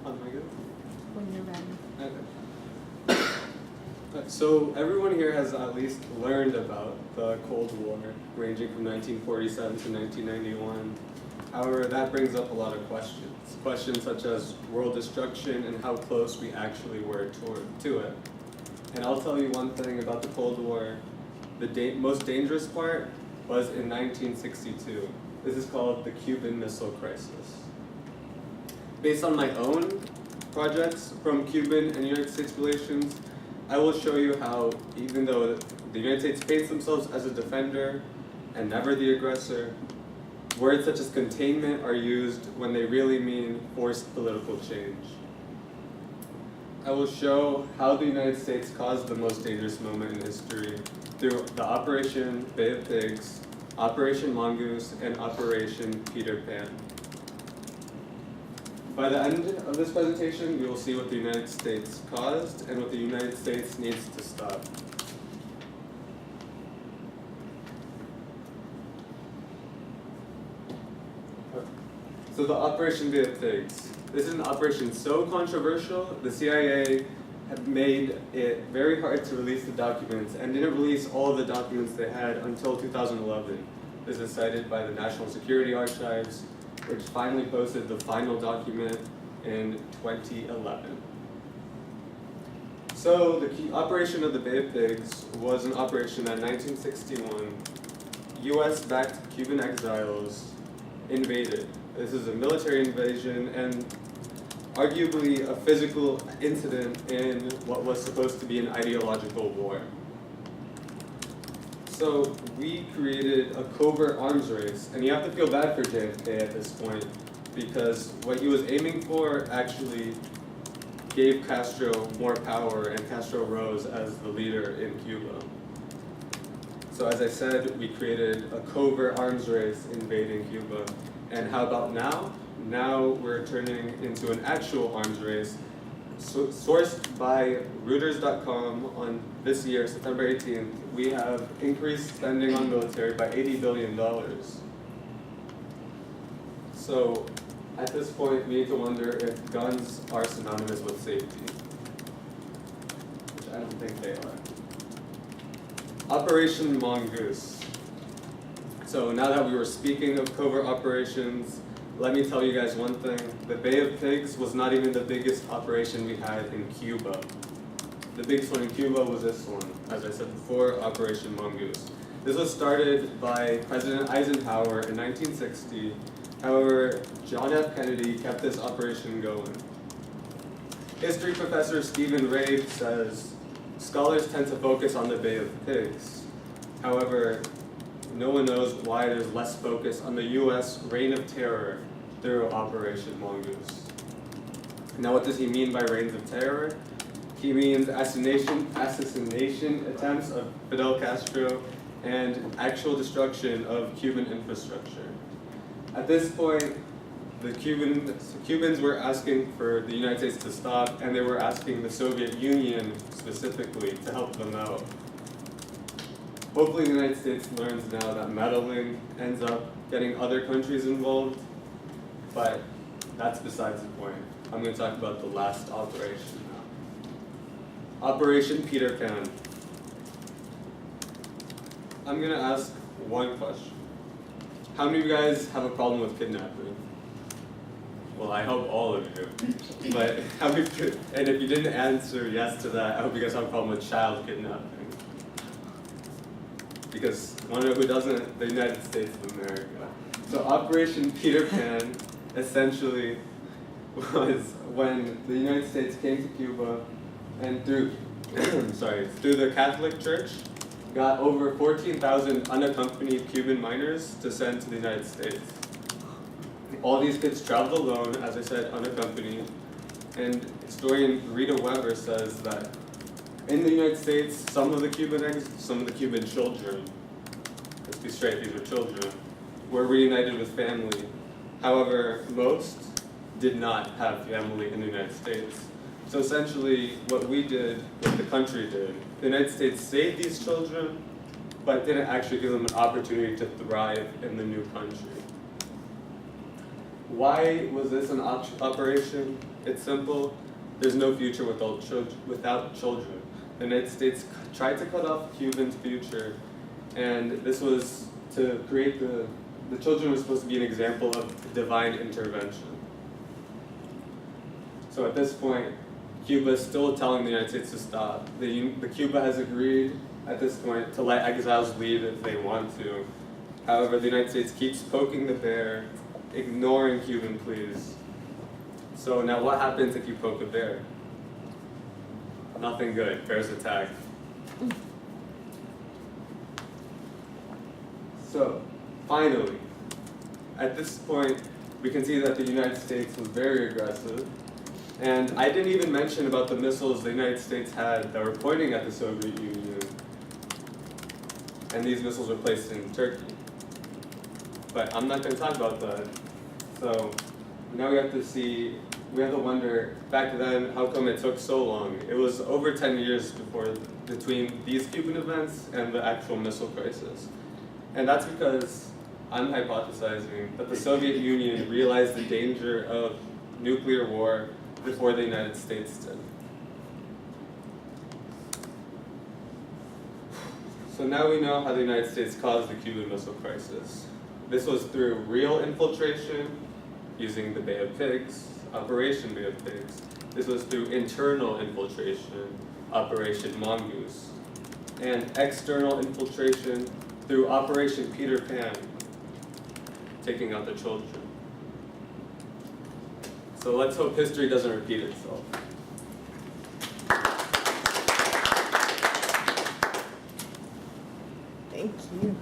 On my go? When you're ready. Okay. So everyone here has at least learned about the Cold War, ranging from 1947 to 1991. However, that brings up a lot of questions. Questions such as world destruction and how close we actually were to it. And I'll tell you one thing about the Cold War. The most dangerous part was in 1962. This is called the Cuban Missile Crisis. Based on my own projects from Cuban and United States relations, I will show you how, even though the United States paints themselves as a defender and never the aggressor, words such as containment are used when they really mean forced political change. I will show how the United States caused the most dangerous moment in history through the Operation Bay of Pigs, Operation Mongoose, and Operation Peter Pan. By the end of this presentation, we will see what the United States caused and what the United States needs to stop. So the Operation Bay of Pigs. This is an operation so controversial, the CIA had made it very hard to release the documents and didn't release all of the documents they had until 2011. This is cited by the National Security Archives, which finally posted the final document in 2011. So the key operation of the Bay of Pigs was an operation that in 1961, US-backed Cuban exiles invaded. This is a military invasion and arguably a physical incident in what was supposed to be an ideological war. So we created a covert arms race, and you have to feel bad for JFK at this point, because what he was aiming for actually gave Castro more power, and Castro rose as the leader in Cuba. So as I said, we created a covert arms race invading Cuba. And how about now? Now we're turning into an actual arms race sourced by Reuters.com on this year, September 18th. We have increased spending on military by $80 billion. So at this point, we need to wonder if guns are synonymous with safety, which I don't think they are. Operation Mongoose. So now that we were speaking of covert operations, let me tell you guys one thing. The Bay of Pigs was not even the biggest operation we had in Cuba. The biggest one in Cuba was this one, as I said before, Operation Mongoose. This was started by President Eisenhower in 1960. However, John F. Kennedy kept this operation going. History professor Stephen Rabe says, scholars tend to focus on the Bay of Pigs. However, no one knows why there's less focus on the U.S. reign of terror through Operation Mongoose. Now, what does he mean by reigns of terror? He means assassination attempts of Fidel Castro and actual destruction of Cuban infrastructure. At this point, the Cubans were asking for the United States to stop, and they were asking the Soviet Union specifically to help them out. Hopefully the United States learns now that meddling ends up getting other countries involved, but that's besides the point. I'm going to talk about the last operation now. Operation Peter Pan. I'm going to ask one question. How many of you guys have a problem with kidnapping? Well, I hope all of you. But and if you didn't answer yes to that, I hope you guys have a problem with child kidnapping. Because want to know who doesn't? The United States of America. So Operation Peter Pan essentially was when the United States came to Cuba and through the Catholic Church got over 14,000 unaccompanied Cuban minors to send to the United States. All these kids traveled alone, as I said, unaccompanied. And historian Rita Weber says that in the United States, some of the Cuban children, let's be straight, these were children, were reunited with family. However, most did not have family in the United States. So essentially, what we did, what the country did, the United States saved these children, but didn't actually give them an opportunity to thrive in the new country. Why was this an operation? It's simple. There's no future without children. The United States tried to cut off Cuba's future, and this was to create the children were supposed to be an example of divine intervention. So at this point, Cuba is still telling the United States to stop. The Cuba has agreed at this point to let exiles leave if they want to. However, the United States keeps poking the bear, ignoring Cuban pleas. So now what happens if you poke a bear? Nothing good. Bears attack. So, finally, at this point, we can see that the United States was very aggressive. And I didn't even mention about the missiles the United States had that were pointing at the Soviet Union. And these missiles were placed in Turkey. But I'm not going to talk about that. So now we have to wonder, back then, how come it took so long? It was over 10 years between these Cuban events and the actual missile crisis. And that's because I'm hypothesizing that the Soviet Union realized the danger of nuclear war before the United States did. So now we know how the United States caused the Cuban Missile Crisis. This was through real infiltration, using the Bay of Pigs, Operation Bay of Pigs. This was through internal infiltration, Operation Mongoose. And external infiltration through Operation Peter Pan, taking out the children. So let's hope history doesn't repeat itself. Thank you.